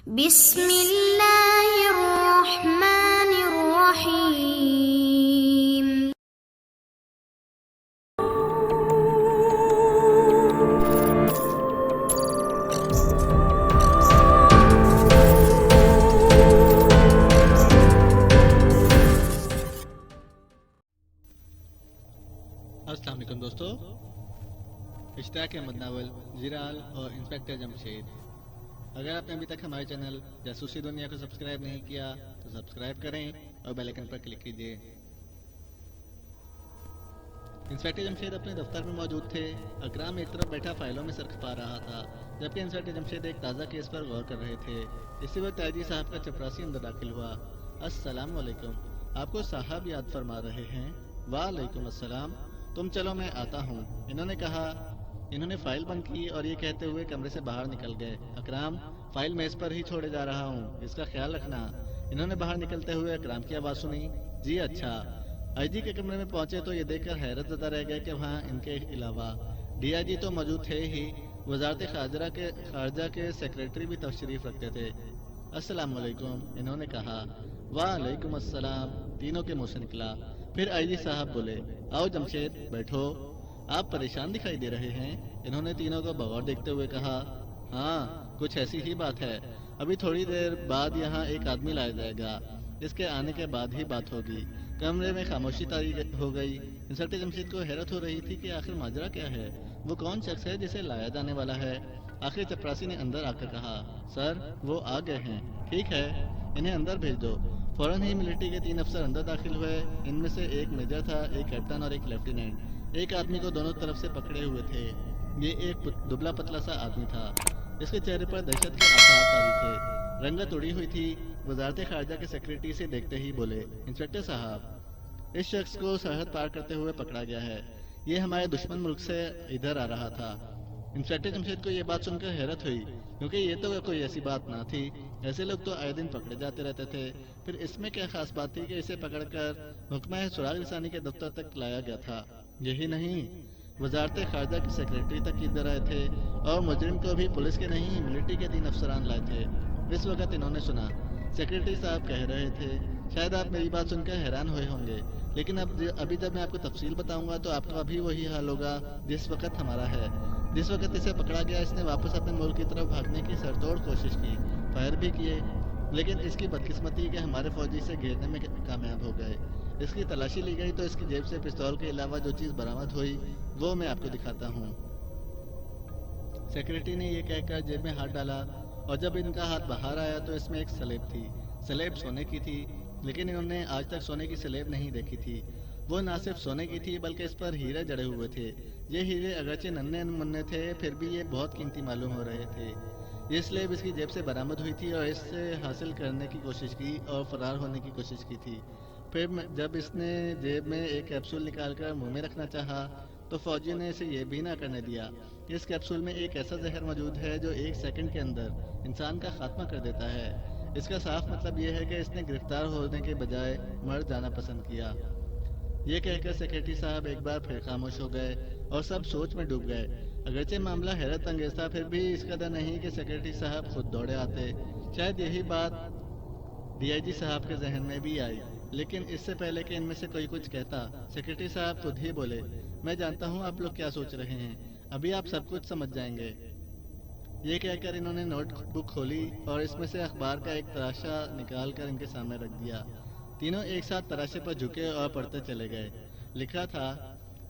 بسم اللہ الرحمن الرحیم۔ السلام علیکم دوستو، اشتیاق احمد ناول، زیرال اور انسپیکٹر جمشید۔ اگر آپ نے ابھی تک ہمارے چینل جاسوسی دنیا کو سبسکرائب نہیں کیا تو سبسکرائب کریں اور بیل آئیکن پر کلک کیجیے۔ انسپیکٹر جمشید اپنے دفتر میں موجود تھے۔ اکرام ایک طرف بیٹھا فائلوں میں سر کھپا رہا تھا، جبکہ انسپیکٹر جمشید ایک تازہ کیس پر غور کر رہے تھے۔ اسی وقت آئی جی صاحب کا چپراسی اندر داخل ہوا۔ السلام علیکم، آپ کو صاحب یاد فرما رہے ہیں؟ وعلیکم السلام، تم چلو میں آتا ہوں، انہوں نے کہا۔ انہوں نے فائل بند کی اور یہ کہتے ہوئے کمرے سے باہر نکل گئے۔ اکرام، فائل میز پر ہی چھوڑے جا رہا ہوں، اس کا خیال رکھنا۔ انہوں نے باہر نکلتے ہوئے اکرام کی آواز سنی۔ جی اچھا۔ آئی جی کے کمرے میں پہنچے تو یہ دیکھ کر حیرت زدہ رہ گئے کہ وہاں ان کے علاوہ ڈی آئی جی تو موجود تھے ہی، وزارت خارجہ کے سیکریٹری بھی تشریف رکھتے تھے۔ السلام علیکم، انہوں نے کہا۔ وعلیکم السلام، تینوں کے منہ سے نکلا۔ پھر آئی جی صاحب بولے، آؤ جمشید بیٹھو، آپ پریشان دکھائی دے رہے ہیں۔ انہوں نے تینوں کو بغور دیکھتے ہوئے کہا، ہاں کچھ ایسی ہی بات ہے، ابھی تھوڑی دیر بعد یہاں ایک آدمی لایا جائے گا، اس کے آنے کے بعد ہی بات ہوگی۔ کمرے میں خاموشی طاری ہو گئی۔ انسپکٹر جمشید کو حیرت ہو رہی تھی کہ آخر ماجرا کیا ہے، وہ کون شخص ہے جسے لایا جانے والا ہے۔ آخر چپراسی نے اندر آ کر کہا، سر وہ آ گئے ہیں۔ ٹھیک ہے، انہیں اندر بھیج دو۔ فوراً ہی ملٹری کے 3 افسر اندر داخل ہوئے۔ ان میں سے ایک میجر تھا، ایک کیپٹن اور ایک لیفٹیننٹ۔ ایک آدمی کو دونوں طرف سے پکڑے ہوئے تھے۔ یہ ایک دبلا پتلا سا آدمی تھا، اس کے چہرے پر دہشت کے آثار طاری تھے، رنگت اڑی ہوئی تھی۔ وزارت خارجہ کے سیکریٹری سے دیکھتے ہی بولے، انسپکٹر صاحب، اس شخص کو سرحد پار کرتے ہوئے پکڑا گیا ہے، یہ ہمارے دشمن ملک سے ادھر آ رہا تھا۔ انسپکٹر جمشید کو یہ بات سن کر حیرت ہوئی، کیونکہ یہ تو کوئی ایسی بات نہ تھی، ایسے لوگ تو آئے دن پکڑے جاتے رہتے تھے۔ پھر اس میں کیا خاص بات تھی کہ اسے پکڑ کر محکمہ سراغ رسانی کے دفتر تک لایا گیا تھا؟ یہی نہیں، وزارت خارجہ کے سیکریٹری تک ادھر آئے تھے، اور مجرم کو بھی پولیس کے نہیں ملٹری کے 3 افسران لائے تھے۔ اس وقت انہوں نے سنا، سیکریٹری صاحب کہہ رہے تھے، شاید آپ میری بات سن کر حیران ہوئے ہوں گے، لیکن ابھی جب میں آپ کو تفصیل بتاؤں گا تو آپ کا بھی وہی حال ہوگا جس وقت ہمارا ہے۔ جس وقت اسے پکڑا گیا اس نے واپس اپنے ملک کی طرف بھاگنے کی سرتوڑ کوشش کی، فائر بھی کیے، لیکن اس کی بدقسمتی کہ ہمارے فوجی اسے گھیرنے میں کامیاب ہو گئے۔ اس کی تلاشی لی گئی تو اس کی جیب سے پستول کے علاوہ جو چیز برآمد ہوئی وہ میں آپ کو دکھاتا ہوں۔ سیکریٹری نے یہ کہہ کر جیب میں ہاتھ ڈالا، اور جب ان کا ہاتھ باہر آیا تو اس میں ایک سلیب تھی۔ سلیب سونے کی تھی، لیکن انہوں نے آج تک سونے کی سلیب نہیں دیکھی تھی۔ وہ نہ صرف سونے کی تھی بلکہ اس پر ہیرے جڑے ہوئے تھے۔ یہ ہیرے اگرچہ ننھے منھے تھے، پھر بھی یہ بہت قیمتی معلوم ہو رہے تھے۔ یہ سلیب اس کی جیب سے برآمد ہوئی تھی اور اس سے حاصل کرنے کی کوشش کی اور فرار ہونے کی کوشش کی تھی۔ پھر جب اس نے جیب میں ایک کیپسول نکال کر منہ میں رکھنا چاہا تو فوجیوں نے اسے یہ بھی نہ کرنے دیا۔ اس کیپسول میں ایک ایسا زہر موجود ہے جو 1 سیکنڈ کے اندر انسان کا خاتمہ کر دیتا ہے۔ اس کا صاف مطلب یہ ہے کہ اس نے گرفتار ہونے کے بجائے مر جانا پسند کیا۔ یہ کہہ کر سیکریٹری صاحب ایک بار پھر خاموش ہو گئے اور سب سوچ میں ڈوب گئے۔ اگرچہ معاملہ حیرت انگیز تھا، پھر بھی اس قدر نہیں کہ سیکریٹری صاحب خود دوڑے آتے۔ شاید یہی بات ڈی آئی جی صاحب کے ذہن میں بھی آئی، لیکن اس سے پہلے کہ ان میں سے کوئی کچھ کہتا، سیکریٹری صاحب خود ہی بولے، میں جانتا ہوں آپ لوگ کیا سوچ رہے ہیں، ابھی آپ سب کچھ سمجھ جائیں گے۔ یہ کہہ کر انہوں نے نوٹ بک کھولی اور اس میں سے اخبار کا ایک تراشا نکال کر ان کے سامنے رکھ دیا۔ تینوں ایک ساتھ تراشے پر جھکے اور پڑھتے چلے گئے۔ لکھا تھا،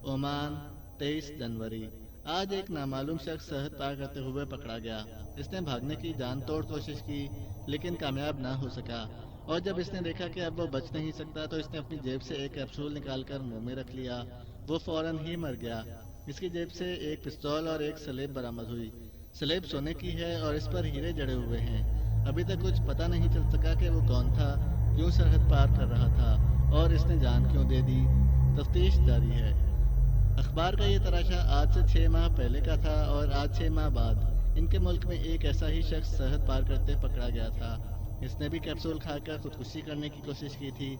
عمان 23 جنوری، آج ایک نامعلوم شخص سرحد پار کرتے ہوئے پکڑا گیا۔ اس نے بھاگنے کی جان توڑ کوشش کی لیکن کامیاب نہ ہو سکا، اور جب اس نے دیکھا کہ اب وہ بچ نہیں سکتا تو اس نے اپنی جیب سے ایک کیپسول نکال کر منہ میں رکھ لیا۔ وہ فوراً ہی مر گیا۔ اس کی جیب سے ایک پستول اور ایک سلیب برآمد ہوئی۔ سلیب سونے کی ہے اور اس پر ہیرے جڑے ہوئے ہیں۔ ابھی تک کچھ پتہ نہیں چل سکا کہ وہ کون تھا، کیوں سرحد پار کر رہا تھا اور اس نے جان کیوں دے دی۔ تفتیش جاری ہے۔ اخبار کا یہ تراشا آج سے 6 ماہ پہلے کا تھا، اور آج 6 ماہ بعد ان کے ملک میں ایک ایسا ہی شخص سرحد پار کرتے پکڑا گیا تھا۔ اس نے بھی کیپسول کھا کر خودکشی کرنے کی کوشش کی تھی۔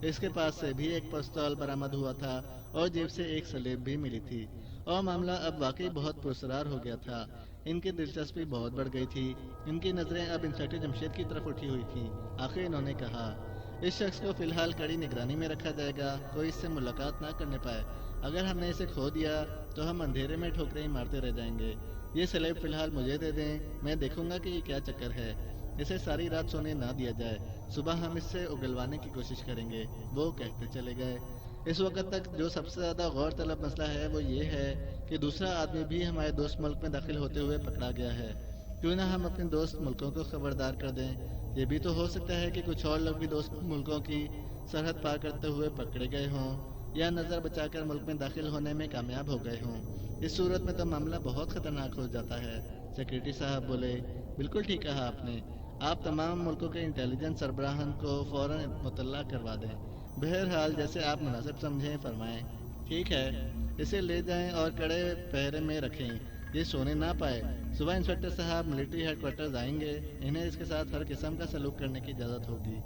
اس کے پاس سے بھی ایک پستول برآمد ہوا تھا اور جیب سے ایک سلیب بھی ملی تھی، اور معاملہ اب واقعی بہت پراسرار ہو گیا تھا۔ ان کی دلچسپی بہت بڑھ گئی تھی. ان کی نظریں اب انسپکٹر جمشید کی طرف اٹھی ہوئی تھیں. آخر انہوں نے کہا اس شخص کو فی الحال کڑی نگرانی میں رکھا جائے گا, کوئی اس سے ملاقات نہ کرنے پائے. اگر ہم نے اسے کھو دیا تو ہم اندھیرے میں ٹھوکریں ہی مارتے رہ جائیں گے. یہ سلیب فی الحال مجھے دے دیں, میں دیکھوں گا کہ یہ کیا چکر ہے. اسے ساری رات سونے نہ دیا جائے, صبح ہم اس سے اگلوانے کی کوشش کریں گے. وہ کہتے چلے گئے. اس وقت تک جو سب سے زیادہ غور طلب مسئلہ ہے وہ یہ ہے کہ دوسرا آدمی بھی ہمارے دوست ملک میں داخل ہوتے ہوئے پکڑا گیا ہے. کیوں نہ ہم اپنے دوست ملکوں کو خبردار کر دیں. یہ بھی تو ہو سکتا ہے کہ کچھ اور لوگ بھی دوست ملکوں کی سرحد پار کرتے ہوئے پکڑے گئے ہوں یا نظر بچا کر ملک میں داخل ہونے میں کامیاب ہو گئے ہوں. اس صورت میں تو معاملہ بہت خطرناک ہو جاتا ہے. سیکرٹری صاحب بولے, بالکل ٹھیک کہا آپ نے. آپ تمام ملکوں کے انٹیلیجنس سربراہان کو فوراً مطلع کروا دیں. بہرحال جیسے آپ مناسب سمجھیں فرمائیں. ٹھیک ہے, اسے لے جائیں اور کڑے پہرے میں رکھیں, یہ سونے نہ پائے. صبح انسپکٹر صاحب ملٹری ہیڈ کوارٹرز آئیں گے, انہیں اس کے ساتھ ہر قسم کا سلوک کرنے کی اجازت ہوگی.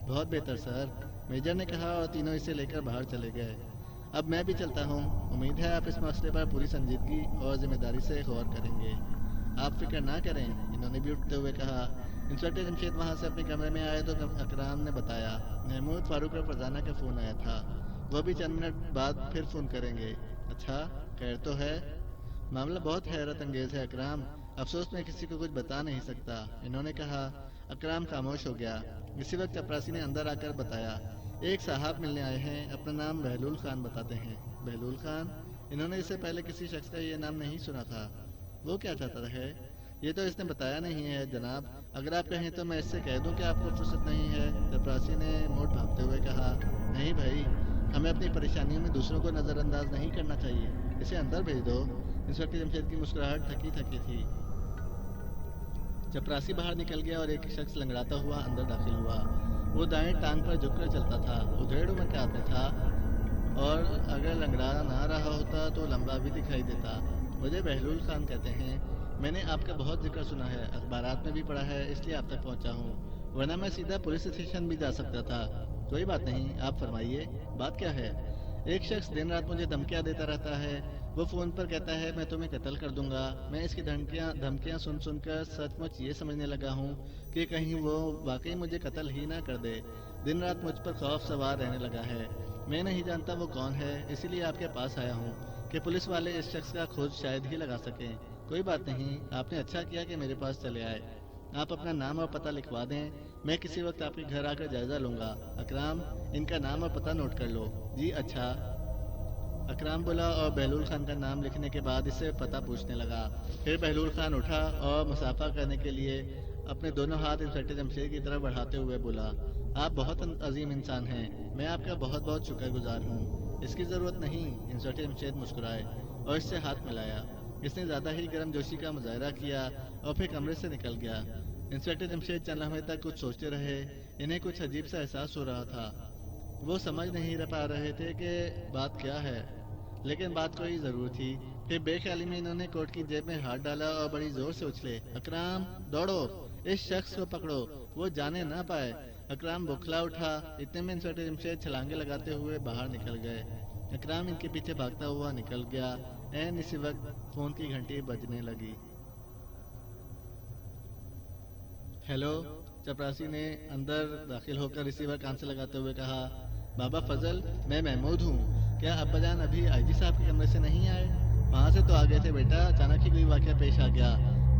بہت بہتر سر, میجر نے کہا اور تینوں اسے لے کر باہر چلے گئے. اب میں بھی چلتا ہوں. امید ہے آپ اس مسئلے پر پوری سنجیدگی اور ذمہ داری سے غور کریں گے. آپ فکر نہ کریں, انہوں نے بھی اٹھتے ہوئے کہا. انسپکٹر جمشید وہاں سے اپنے کمرے میں آئے تو اکرام نے بتایا محمود, فاروق اور فرزانہ کا فون آیا تھا. وہ بھی چند منٹ بعد پھر فون کریں گے. اچھا, خیر تو ہے؟ معاملہ بہت حیرت انگیز ہے اکرام, افسوس میں کسی کو کچھ بتا نہیں سکتا, انہوں نے کہا. اکرام خاموش ہو گیا. اسی وقت چپراسی نے اندر آ کر بتایا, ایک صاحب ملنے آئے ہیں, اپنا نام بہلول خان بتاتے ہیں. بہلول خان؟ انہوں نے اس سے پہلے کسی شخص کا یہ نام نہیں سنا تھا. وہ کیا چاہتا ہے؟ یہ تو اس نے بتایا نہیں ہے جناب. اگر آپ کہیں تو میں اس سے کہہ دوں کہ آپ کو فرصت نہیں ہے. چپراسی نے موڑ بھانپتے ہوئے کہا. نہیں بھائی, ہمیں اپنی پریشانیوں میں دوسروں کو نظر انداز نہیں کرنا چاہیے. اسے اندر بھیج دو. انسپکٹر جمشید کی مسکراہٹ تھکی تھکی تھی. چپراسی باہر نکل گیا اور ایک شخص لنگڑاتا ہوا اندر داخل ہوا. وہ دائیں ٹانگ پر جھک کر چلتا تھا. ادھیڑ عمر کا آدمی تھا اور اگر لنگڑا نہ رہا ہوتا تو لمبا بھی دکھائی دیتا. مجھے بہلول خان کہتے ہیں. میں نے آپ کا بہت ذکر سنا ہے, اخبارات میں بھی پڑھا ہے, اس لیے آپ تک پہنچا ہوں, ورنہ میں سیدھا پولیس اسٹیشن بھی جا سکتا تھا. کوئی بات نہیں, آپ فرمائیے, بات کیا ہے؟ ایک شخص دن رات مجھے دھمکیاں دیتا رہتا ہے. وہ فون پر کہتا ہے میں تمہیں قتل کر دوں گا. میں اس کی دھمکیاں سن کر سچ مچ یہ سمجھنے لگا ہوں کہ کہیں وہ واقعی مجھے قتل ہی نہ کر دے. دن رات مجھ پر خوف سوار رہنے لگا ہے. میں نہیں جانتا وہ کون ہے, اسی لیے آپ کے پاس آیا ہوں کہ پولیس والے اس شخص کا کھوج شاید ہی لگا سکیں. کوئی بات نہیں, آپ نے اچھا کیا کہ میرے پاس چلے آئے. آپ اپنا نام اور پتہ لکھوا دیں, میں کسی وقت آپ کے گھر آ کر جائزہ لوں گا. اکرام, ان کا نام اور پتہ نوٹ کر لو. جی اچھا. اکرام بولا اور بہلول خان کا نام لکھنے کے بعد اس سے پتہ پوچھنے لگا. پھر بہلول خان اٹھا اور مصافحہ کرنے کے لیے اپنے دونوں ہاتھ انسپکٹر جمشید کی طرف بڑھاتے ہوئے بولا, آپ بہت عظیم انسان ہیں, میں آپ کا بہت بہت شکر گزار ہوں. اس کی ضرورت نہیں. انسپکٹر جمشید مسکرائے اور اس سے ہاتھ ملایا. اس نے زیادہ ہی گرم جوشی کا مظاہرہ کیا اور پھر کمرے سے نکل گیا. انسپکٹر جمشید چند لمحے تک کچھ سوچتے رہے. انہیں کچھ عجیب سا احساس ہو رہا تھا. وہ سمجھ نہیں پا رہے تھے کہ بات کیا ہے, لیکن بات کوئی ضرور تھی. پھر بے خیالی میں انہوں نے کوٹ کی جیب میں ہاتھ ڈالا اور بڑی زور سے اچھلے. اکرام, دوڑو, اس شخص کو پکڑو, وہ جانے نہ پائے. اکرام بوکھلا اٹھا. اتنے میں انسپکٹر جمشید چھلانگے لگاتے ہوئے باہر نکل گئے. اکرام ان کے پیچھے بھاگتا ہوا نکل گیا. اسی وقت فون کی گھنٹی بجنے لگی. ہیلو, چپراسی نے اندر داخل ہو کر ریسیور کان سے لگاتے ہوئے کہا. بابا فضل, میں محمود ہوں. کیا ابا جان ابھی آئی جی صاحب کے کمرے سے نہیں آئے؟ وہاں سے تو آ گئے تھے بیٹا, اچانک ہی کوئی واقعہ پیش آ گیا.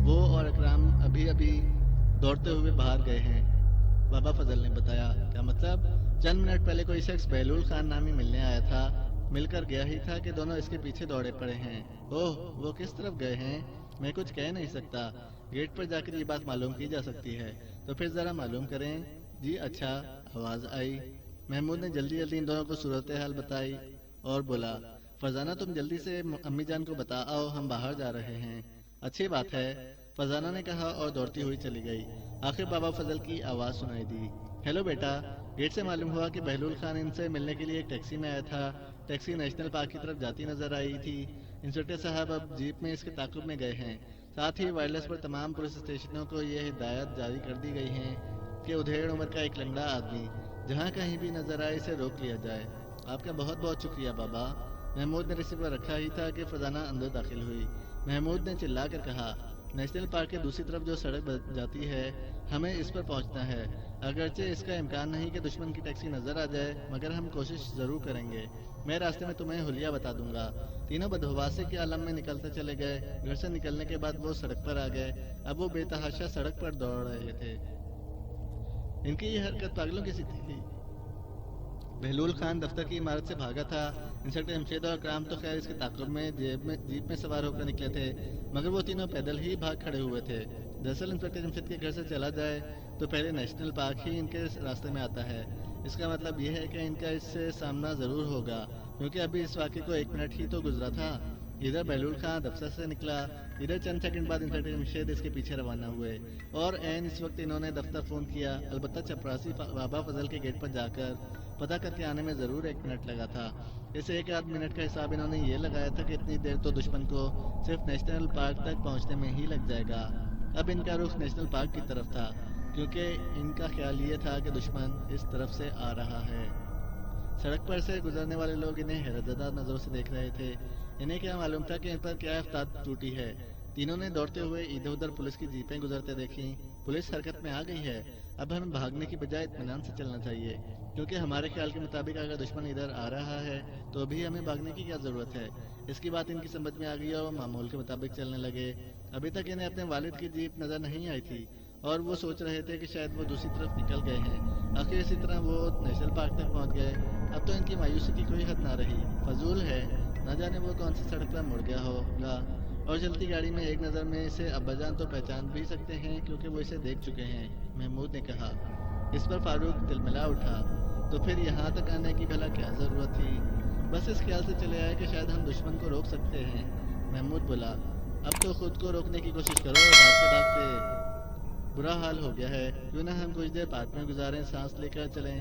وہ اور اکرام ابھی دوڑتے ہوئے باہر گئے ہیں, بابا فضل نے بتایا. کیا مطلب؟ چند منٹ پہلے کوئی شخص بہلول خان نامی ملنے آیا تھا. مل کر گیا ہی تھا کہ دونوں اس کے پیچھے دوڑے پڑے ہیں. اوہ, وہ کس طرف گئے ہیں میں کچھ کہہ نہیں سکتا. گیٹ پر جا کر یہ بات معلوم کی جا سکتی ہے, تو پھر ذرا معلوم کریں. جی اچھا. آواز آئی. محمود نے جلدی ان دونوں کو صورتحال بتائی اور بولا, فرزانہ تم جلدی سے امی جان کو بتا آؤ, ہم باہر جا رہے ہیں. اچھی بات ہے, فرزانہ نے کہا اور دوڑتی ہوئی چلی گئی. آخر بابا فضل کی آواز سنائی دی. ہیلو بیٹا. گیٹ سے معلوم ہوا کہ بہلول خان ان سے ملنے کے لیے ایک ٹیکسی میں آیا تھا. ٹیکسی نیشنل پارک کی طرف جاتی نظر آئی تھی. انسپکٹر صاحب اب جیپ میں اس کے تعاقب میں گئے ہیں. ساتھ ہی وائرلیس پر تمام پولیس اسٹیشنوں کو یہ ہدایت جاری کر دی گئی ہیں کہ ادھیڑ عمر کا ایک لنگڑا آدمی جہاں کہیں بھی نظر آئے اسے روک لیا جائے. آپ کا بہت بہت شکریہ بابا. محمود نے ریسیور رکھا ہی تھا کہ فرزانہ اندر داخل ہوئی. محمود نے چلا کر کہا, نیشنل پارک کے دوسری طرف جو سڑک جاتی ہے ہمیں اس پر پہنچنا ہے، اگرچہ اس کا امکان نہیں کہ دشمن کی ٹیکسی نظر آ جائے، مگر ہم کوشش ضرور کریں گے۔ میں راستے میں تمہیں حلیہ بتا دوں گا۔ تینوں بدحواسی کے عالم میں نکلتے چلے گئے۔ گھر سے نکلنے کے بعد وہ سڑک پر آ گئے۔ اب وہ بے تحاشا سڑک پر دوڑ رہے تھے۔ ان کی یہ حرکت پاگلوں کی سی تھی۔ بہلول خان دفتر کی عمارت سے بھاگا تھا۔ انسپکٹر جمشید اور اکرام تو خیر اس کے تعاقب میں جیپ میں سوار ہو کر نکلے تھے، مگر وہ تینوں پیدل ہی بھاگ کھڑے ہوئے تھے۔ دراصل انسپکٹر جمشید کے گھر سے چلا جائے تو پہلے نیشنل پارک ہی ان کے راستے میں آتا ہے۔ اس کا مطلب یہ ہے کہ ان کا اس سے سامنا ضرور ہوگا، کیونکہ ابھی اس واقعے کو 1 منٹ ہی تو گزرا تھا۔ ادھر بہلول خان دفتر سے نکلا، ادھر چند سیکنڈ بعد انسپکٹر جمشید اس کے پیچھے روانہ ہوئے، اور عین اس وقت انہوں نے دفتر فون کیا۔ البتہ چپراسی بابا فضل کے گیٹ پر جا کر پتہ کر کے آنے میں ضرور 1 منٹ لگا تھا۔ اس 1 آدھ منٹ کا حساب انہوں نے یہ لگایا تھا کہ اتنی دیر تو دشمن کو صرف نیشنل پارک تک پہنچنے میں ہی لگ جائے گا۔ اب ان کا رخ نیشنل پارک کی طرف تھا، کیونکہ ان کا خیال یہ تھا کہ دشمن اس طرف سے آ رہا ہے۔ سڑک پر سے گزرنے والے لوگ انہیں حیرت زدہ نظروں سے دیکھ رہے تھے۔ انہیں کیا معلوم تھا کہ ان پر کیا آفتاب ٹوٹی ہے۔ تینوں نے دوڑتے ہوئے ادھر ادھر پولیس کی جیپیں گزرتے دیکھیں۔ پولیس حرکت میں آ گئی ہے۔ اب ہمیں بھاگنے کی بجائے اطمینان سے چلنا چاہیے، کیونکہ ہمارے خیال کے مطابق اگر دشمن ادھر آ رہا ہے تو ابھی ہمیں بھاگنے کی کیا ضرورت ہے۔ اس کی بات ان کی سمجھ میں آ گئی اور وہ معمول کے مطابق چلنے لگے۔ ابھی تک انہیں اپنے والد کی جیپ نظر نہیں آئی تھی اور وہ سوچ رہے تھے کہ شاید وہ دوسری طرف نکل گئے ہیں۔ آخر اسی طرح وہ نیشنل پارک تک پہنچ گئے۔ اب تو ان کی مایوسی کی کوئی حد نہ رہی۔ فضول ہے، نہ جانے وہ کون سی سڑک پر مڑ گیا ہوگا، اور چلتی گاڑی میں ایک نظر میں اسے ابا جان تو پہچان بھی سکتے ہیں کیونکہ وہ اسے دیکھ چکے ہیں، محمود نے کہا۔ اس پر فاروق تلملا اٹھا۔ تو پھر یہاں تک آنے کی بھلا کیا ضرورت تھی؟ بس اس خیال سے چلے آئے کہ شاید ہم دشمن کو روک سکتے ہیں، محمود بولا۔ اب تو خود کو روکنے کی کوشش کرو، بھاگتے بھاگتے برا حال ہو گیا ہے، کیوں نہ ہم کچھ دیر پارک میں گزاریں، سانس لے کر چلیں۔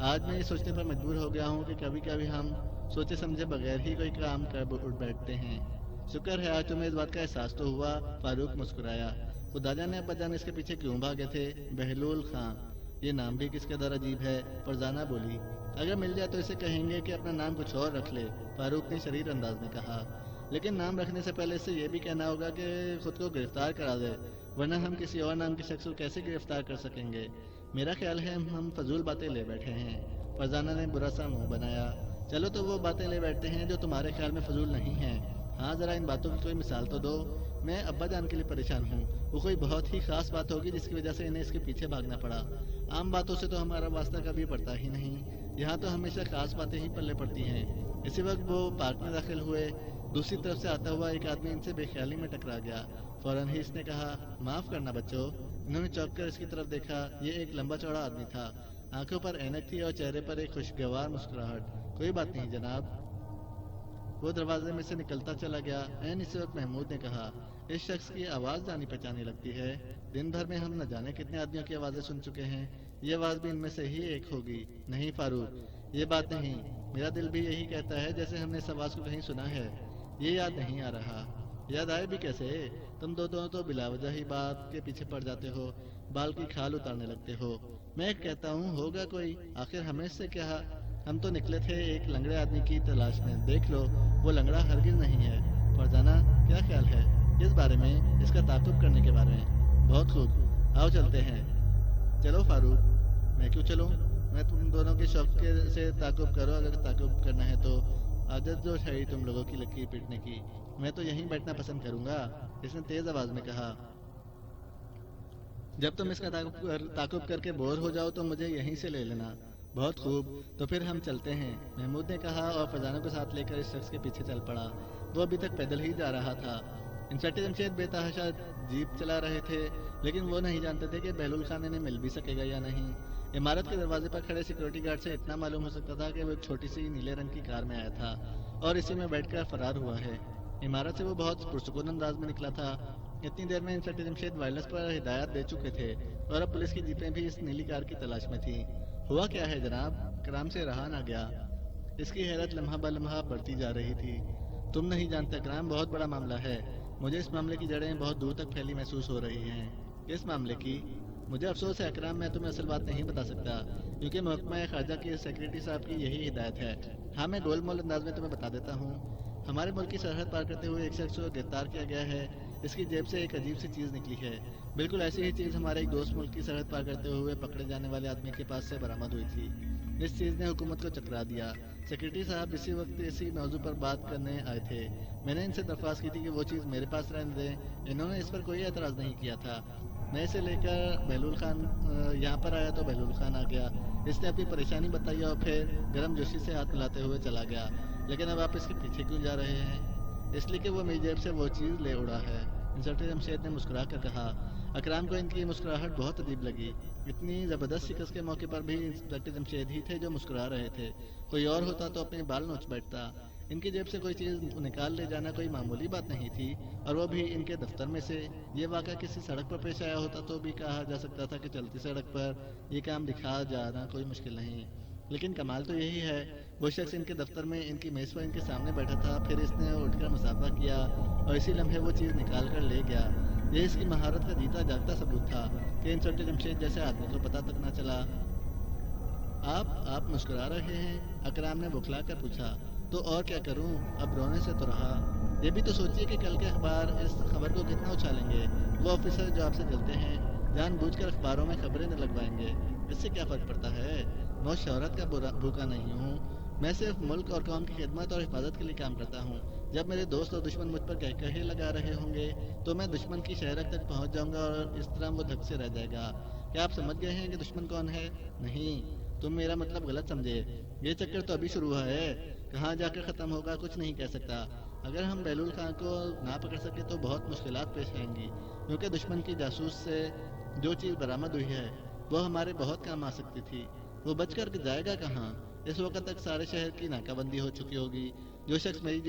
آج میں یہ سوچنے پر مجبور ہو گیا ہوں کہ کبھی کبھی ہم سوچے سمجھے بغیر ہی کوئی کام کر اٹھ بیٹھتے ہیں۔ شکر ہے آج تمہیں اس بات کا احساس تو ہوا، فاروق مسکرایا۔ خدا جانے ابا جان اس کے پیچھے کیوں بھاگے تھے؟ بہلول خان، یہ نام بھی کس قدر عجیب ہے، فرزانہ بولی۔ اگر مل جائے تو اسے کہیں گے کہ اپنا نام کچھ اور رکھ لے، فاروق نے شریر انداز میں کہا۔ لیکن نام رکھنے سے پہلے اسے یہ بھی کہنا ہوگا کہ خود کو گرفتار کرا دے، ورنہ ہم کسی اور نام کے شخص کو کیسے گرفتار کر سکیں گے؟ میرا خیال ہے ہم فضول باتیں لے بیٹھے ہیں۔ فرزانہ نے برا سا منہ بنایا۔ چلو تو وہ باتیں لے بیٹھتے ہیں جو تمہارے خیال میں فضول نہیں ہیں۔ ہاں ذرا ان باتوں کی کوئی مثال تو دو۔ میں ابا جان کے لیے پریشان ہوں، وہ کوئی بہت ہی خاص بات ہوگی جس کی وجہ سے انہیں اس کے پیچھے بھاگنا پڑا۔ عام باتوں سے تو ہمارا واسطہ کبھی پڑتا ہی نہیں، یہاں تو ہمیشہ خاص باتیں ہی پلے پڑتی ہیں۔ اسی وقت وہ پارک میں داخل ہوئے۔ دوسری طرف سے آتا ہوا ایک آدمی ان سے بے خیالی میں ٹکرا گیا۔ فوراً ہی اس نے کہا، معاف کرنا بچوں۔ انہوں نے چونک کر اس کی طرف دیکھا۔ یہ ایک لمبا چوڑا آدمی تھا، آنکھوں پر اینک تھی اور چہرے پر ایک خوشگوار مسکراہٹ۔ کوئی بات نہیں جناب۔ وہ دروازے میں سے نکلتا چلا گیا۔ عین اسی وقت محمود نے کہا، اس شخص کی آواز جانی پہچانی لگتی ہے۔ دن بھر میں ہم نہ جانے کتنے آدمیوں کی آوازیں سن چکے ہیں، یہ آواز بھی ان میں سے ہی ایک ہوگی۔ نہیں فاروق، یہ بات نہیں، میرا دل بھی یہی کہتا ہے جیسے ہم نے اس آواز کو کہیں سنا ہے۔ یہ یاد نہیں آ رہا۔ یاد آئے بھی کیسے؟ تم دونوں تو بلا وجہ ہی بات کے پیچھے پڑ جاتے ہو، بال کی کھال اتارنے لگتے ہو۔ میں کہتا ہوں ہوگا کوئی، آخر ہمیں اس سے کیا؟ ہم تو نکلے تھے ایک لنگڑے آدمی کی تلاش میں، دیکھ لو وہ لنگڑا ہرگز نہیں ہے۔ فرزانہ، کیا خیال ہے؟ کس بارے میں؟ اس کا تعاقب کرنے کے بارے میں۔ بہت خوب، آؤ چلتے ہیں۔ چلو فاروق۔ میں کیوں چلوں؟ میں تم دونوں کے شوق سے تعاقب کرو، اگر تعاقب کرنا ہے تو۔ عادت جو ہے تم لوگوں کی لکیر پیٹنے کی، میں تو یہیں بیٹھنا پسند کروں گا، اس نے تیز آواز میں کہا۔ جب تم اس کا تعاقب کر کے بور ہو جاؤ تو مجھے یہیں سے لے لینا۔ بہت خوب، تو پھر ہم چلتے ہیں، محمود نے کہا اور فرزانہ کو ساتھ لے کر اس شخص کے پیچھے چل پڑا۔ وہ ابھی تک پیدل ہی جا رہا تھا۔ انسپکٹر جمشید بے تحاشا جیپ چلا رہے تھے، لیکن وہ نہیں جانتے تھے کہ بہلول خان انہیں مل بھی سکے گا یا نہیں۔ عمارت کے دروازے پر کھڑے سیکورٹی گارڈ سے اتنا معلوم ہو سکتا تھا کہ وہ ایک چھوٹی سی نیلے رنگ کی کار میں آیا تھا اور اسی میں بیٹھ کر فرار ہوا ہے۔ عمارت سے وہ بہت پرسکون انداز میں نکلا تھا۔ اتنی دیر میں انسپکٹر جمشید وائرلیس پر ہدایات دے چکے تھے اور اب پولیس کی جیپیں بھی اس نیلی کار کی تلاش میں تھیں۔ ہوا کیا ہے جناب؟ کرام سے رہا نہ گیا۔ اس کی حیرت لمحہ بہ لمحہ بڑھتی جا رہی تھی۔ تم نہیں جانتے کرام، بہت بڑا معاملہ ہے۔ مجھے اس معاملے کی جڑیں بہت دور تک پھیلی محسوس ہو رہی ہیں۔ کس معاملے کی؟ مجھے افسوس ہے اکرام، میں تمہیں اصل بات نہیں بتا سکتا، کیونکہ محکمہ خارجہ کی سیکرٹری صاحب کی یہی ہدایت ہے۔ ہاں میں گول مول انداز میں تمہیں بتا دیتا ہوں۔ ہمارے ملک کی سرحد پار کرتے ہوئے ایک شخص کو گرفتار کیا گیا ہے۔ اس کی جیب سے ایک عجیب سی چیز نکلی ہے. بالکل ایسی ہی چیز ہمارے ایک دوست ملک کی سرحد پار کرتے ہوئے پکڑے جانے والے آدمی کے پاس سے برآمد ہوئی تھی. اس چیز نے حکومت کو چکرا دیا. سیکرٹری صاحب اسی وقت اسی موضوع پر بات کرنے آئے تھے. میں نے ان سے درخواست کی تھی کہ وہ چیز میرے پاس رہنے دیں. انہوں نے اس پر کوئی اعتراض نہیں کیا تھا. میں اسے لے کر بہلول خان یہاں پر آیا تو بہلول خان آ گیا. اس نے اپنی پریشانی بتائی اور پھر گرم جوشی سے ہاتھ ملاتے ہوئے چلا گیا. لیکن اب آپ اس کے پیچھے کیوں جا رہے ہیں؟ اس لیے کہ وہ میری جیب سے وہ چیز لے اڑا ہے. انسپکٹر جمشید نے مسکرا کر کہا. اکرام کو ان کی مسکراہٹ بہت عجیب لگی. اتنی زبردست شکست کے موقع پر بھی انسپکٹر جمشید ہی تھے جو مسکرا رہے تھے. کوئی اور ہوتا تو اپنے بال نوچ بیٹھتا. ان کی جیب سے کوئی چیز نکال لے جانا کوئی معمولی بات نہیں تھی، اور وہ بھی ان کے دفتر میں سے. یہ واقعہ کسی سڑک پر پیش آیا ہوتا تو بھی کہا جا سکتا تھا کہ چلتی سڑک پر یہ کام دکھا جانا کوئی مشکل نہیں. لیکن کمال تو یہی ہے، وہ شخص ان کے دفتر میں ان کی میز پر ان کے سامنے بیٹھا تھا. پھر اس نے اٹھ کر مسافہ کیا اور اسی لمحے وہ چیز نکال کر لے گیا. یہ اس کی مہارت کا جیتا جاگتا ثبوت تھا کہ انسپکٹر جمشید جیسے آدمی کو پتہ تک نہ چلا. آپ مسکرا رہے ہیں؟ اکرام نے بکھلا کر پوچھا. تو اور کیا کروں، اب رونے سے تو رہا. یہ بھی تو سوچئے کہ کل کے اخبار اس خبر کو کتنا اچھالیں گے. وہ آفیسر جو آپ سے جلتے ہیں جان بوجھ کر اخباروں میں خبریں نہ لگوائیں گے. اس سے کیا فرق پڑتا ہے؟ میں شہرت کا بھوکا نہیں ہوں. میں صرف ملک اور قوم کی خدمت اور حفاظت کے لیے کام کرتا ہوں. جب میرے دوست اور دشمن مجھ پر کہے لگا رہے ہوں گے تو میں دشمن کی شہرک تک پہنچ جاؤں گا اور اس طرح وہ دھک سے رہ جائے گا. کیا آپ سمجھ گئے ہیں کہ دشمن کون ہے؟ نہیں، تم میرا مطلب غلط سمجھے. یہ چکر تو ابھی شروع ہوا ہے، کہاں جا کر ختم ہوگا کچھ نہیں کہہ سکتا. اگر ہم بہلول خان کو نہ پکڑ سکے تو بہت مشکلات پیش آئیں گی، کیونکہ دشمن کی جاسوس سے جو چیز برآمد ہوئی ہے وہ ہمارے بہت کام آ سکتی تھی. وہ بچ کر جائے گا کہاں؟ اس وقت تک سارے شہر کی ناکہ بندی ہو چکی ہوگی. جو شخص میری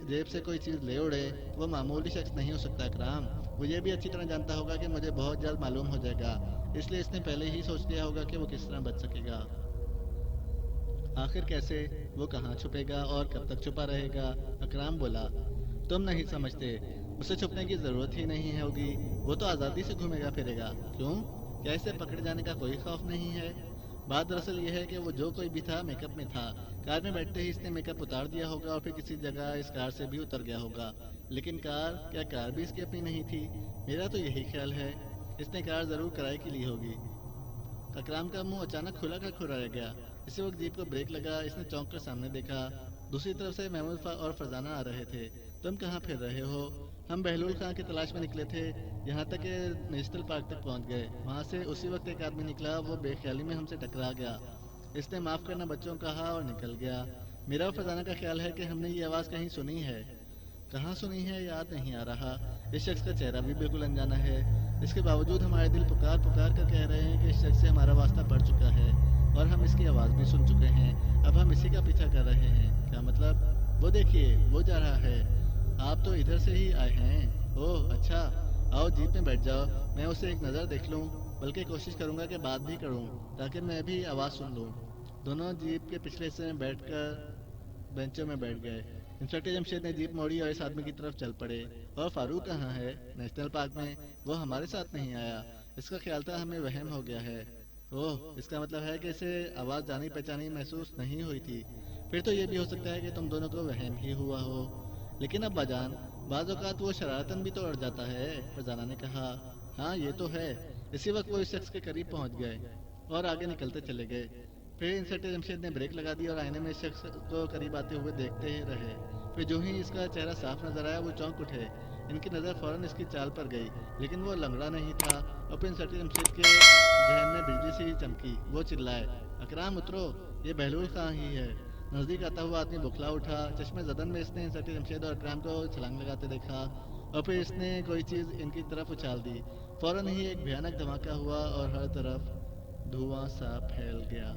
جیب سے کوئی چیز لے اڑے وہ معمولی شخص نہیں ہو سکتا اکرام. وہ یہ بھی اچھی طرح جانتا ہوگا کہ مجھے بہت جلد معلوم ہو جائے گا، اس لیے اس نے پہلے ہی سوچ لیا ہوگا کہ وہ کس طرح بچ سکے گا. آخر کیسے؟ وہ کہاں چھپے گا اور کب تک چھپا رہے گا؟ اکرام بولا. تم نہیں سمجھتے، اسے چھپنے کی ضرورت ہی نہیں ہوگی. وہ تو آزادی سے گھومے گا پھرے گا. کیوں؟ کیا اسے پکڑے جانے کا کوئی خوف نہیں ہے؟ بات دراصل یہ ہے کہ وہ جو کوئی بھی تھا میک اپ میں تھا. کار میں بیٹھتے ہی اس نے میک اپ اتار دیا ہوگا اور پھر کسی جگہ اس کار سے بھی اتر گیا ہوگا. لیکن کیا کار بھی اس کی اپنی نہیں تھی؟ میرا تو یہی خیال ہے. اس نے کار ضرور کرائے کی لی ہوگی. اکرام کا منہ اچانک کھلا کر کھلا رہ گیا. اسی وقت جیپ کو بریک لگا. اس نے چونک کر سامنے دیکھا. دوسری طرف سے محمود اور فرزانہ آ رہے تھے. تم کہاں پھر رہے ہو؟ ہم بہلول خان کی تلاش میں نکلے تھے، یہاں تک کہ نیشنل پارک تک پہنچ گئے. وہاں سے اسی وقت ایک آدمی نکلا. وہ بے خیالی میں ہم سے ٹکرا گیا. اس نے معاف کرنا بچوں کہا اور نکل گیا. میرا اور فرزانہ کا خیال ہے کہ ہم نے یہ آواز کہیں سنی ہے. کہاں سنی ہے یاد نہیں آ رہا. اس شخص کا چہرہ بھی بالکل انجانا ہے. اس کے باوجود ہمارے دل پکار پکار کر کہہ رہے ہیں کہ اس شخص سے ہمارا واسطہ پڑ چکا ہے اور ہم اس کی آواز بھی سن چکے ہیں. اب ہم اسی کا پیچھا کر رہے ہیں. کیا مطلب؟ وہ دیکھیے، وہ جا رہا ہے. آپ تو ادھر سے ہی آئے ہیں؟ اوہ اچھا، آؤ جیپ میں بیٹھ جاؤ. میں اسے ایک نظر دیکھ لوں، بلکہ کوشش کروں گا کہ بات بھی کروں تاکہ میں بھی آواز سن لوں. دونوں جیپ کے پچھلے حصے میں بیٹھ کر بینچوں میں بیٹھ گئے. انسپکٹر جمشید نے جیپ موڑی اور اس آدمی کی طرف چل پڑے. اور فاروق کہاں ہے؟ نیشنل پارک میں. وہ ہمارے ساتھ نہیں آیا. اس کا خیال تھا ہمیں وہم ہو گیا ہے. اوہ، اس کا مطلب ہے کہ اسے آواز جانی پہچانی محسوس نہیں ہوئی تھی. پھر تو یہ بھی ہو سکتا ہے کہ تم دونوں کو وہم ہی ہوا ہو. لیکن ابا جان، بعض اوقات وہ شرارتاً بھی تو اڑ جاتا ہے، فرزانہ نے کہا. ہاں یہ تو ہے. اسی وقت وہ اس شخص کے قریب پہنچ گئے اور آگے نکلتے چلے گئے. پھر انسپکٹر جمشید نے بریک لگا دی اور آئینے میں اس شخص کو قریب آتے ہوئے دیکھتے ہی رہے. پھر جو ہی اس کا چہرہ صاف نظر آیا وہ چونک اٹھے. ان کی نظر فوراً اس کی چال پر گئی، لیکن وہ لنگڑا نہیں تھا. اور پھر انسپکٹر جمشید کے ذہن میں بجلی سی چمکی. وہ چلائے. اکرام اترو، یہ بہلول خان ہی ہے. نزدیک آتا ہوا آدمی بکھلا اٹھا. چشمے زدن میں اس نے انسپکٹر جمشید اور اکرام کو چھلانگ لگاتے دیکھا اور پھر اس نے کوئی چیز ان کی طرف اچھال دی. فوراً ہی ایک بھیانک دھماکہ ہوا اور ہر طرف دھواں سا پھیل گیا.